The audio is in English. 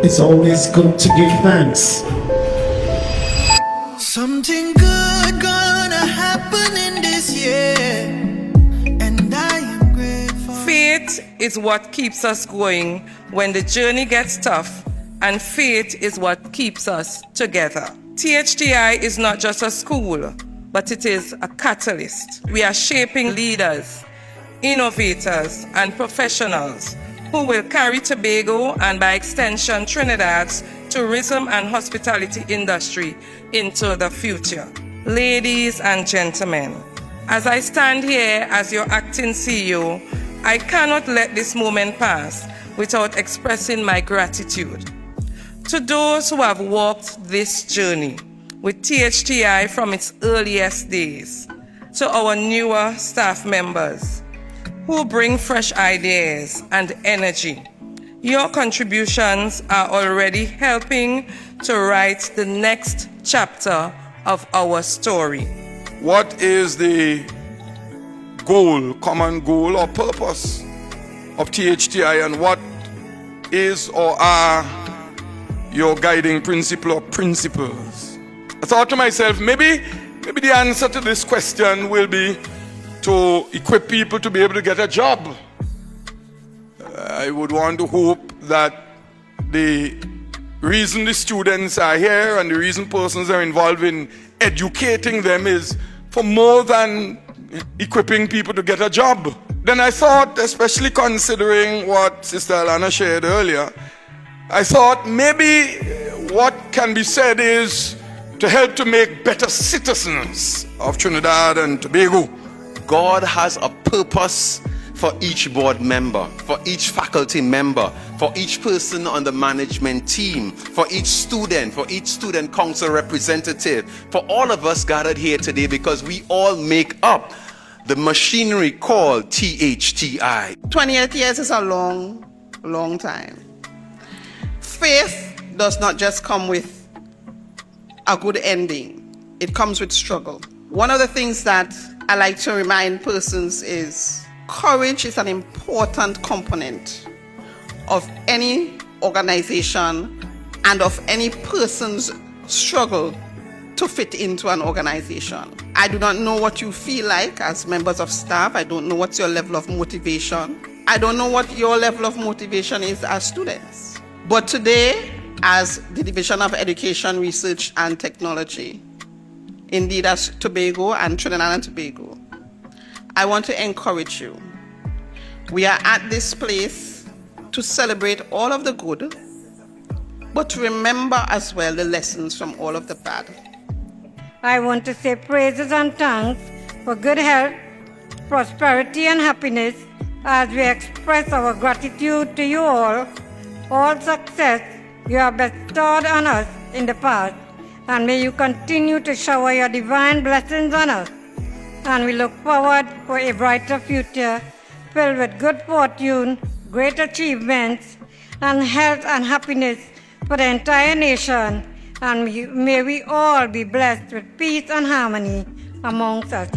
It's always good to give thanks. Something good gonna happen in this year, and I am grateful. Faith is what keeps us going when the journey gets tough, and faith is what keeps us together. THTI is not just a school, but it is a catalyst. We are shaping leaders, innovators, and professionals who will carry Tobago and by extension Trinidad's tourism and hospitality industry into the future. Ladies and gentlemen, as I stand here as your acting CEO, I cannot let this moment pass without expressing my gratitude to those who have walked this journey with THTI from its earliest days, to our newer staff members who bring fresh ideas and energy. Your contributions are already helping to write the next chapter of our story. What is the goal, common goal or purpose of THTI, and what is or are your guiding principle or principles? I thought to myself, maybe the answer to this question will be to equip people to be able to get a job. I would want to hope that the reason the students are here and the reason persons are involved in educating them is for more than equipping people to get a job. Then I thought, especially considering what Sister Alana shared earlier, I thought maybe what can be said is to help to make better citizens of Trinidad and Tobago. God has a purpose for each board member, for each faculty member, for each person on the management team, for each student council representative, for all of us gathered here today, because we all make up the machinery called THTI. 28 years is a long time. Faith does not just come with a good ending. It comes with struggle. One of the things that I like to remind persons is courage is an important component of any organization and of any person's struggle to fit into an organization. I do not know what you feel like as members of staff. I don't know what's your level of motivation. I don't know what your level of motivation is as students. But today, as the Division of Education, Research and Technology, indeed as Tobago and Trinidad and Tobago, I want to encourage you. We are at this place to celebrate all of the good, but to remember as well the lessons from all of the bad. I want to say praises and thanks for good health, prosperity and happiness as we express our gratitude to you all success you have bestowed on us in the past, and may you continue to shower your divine blessings on us. And we look forward for a brighter future filled with good fortune, great achievements, and health and happiness for the entire nation. And may we all be blessed with peace and harmony amongst us.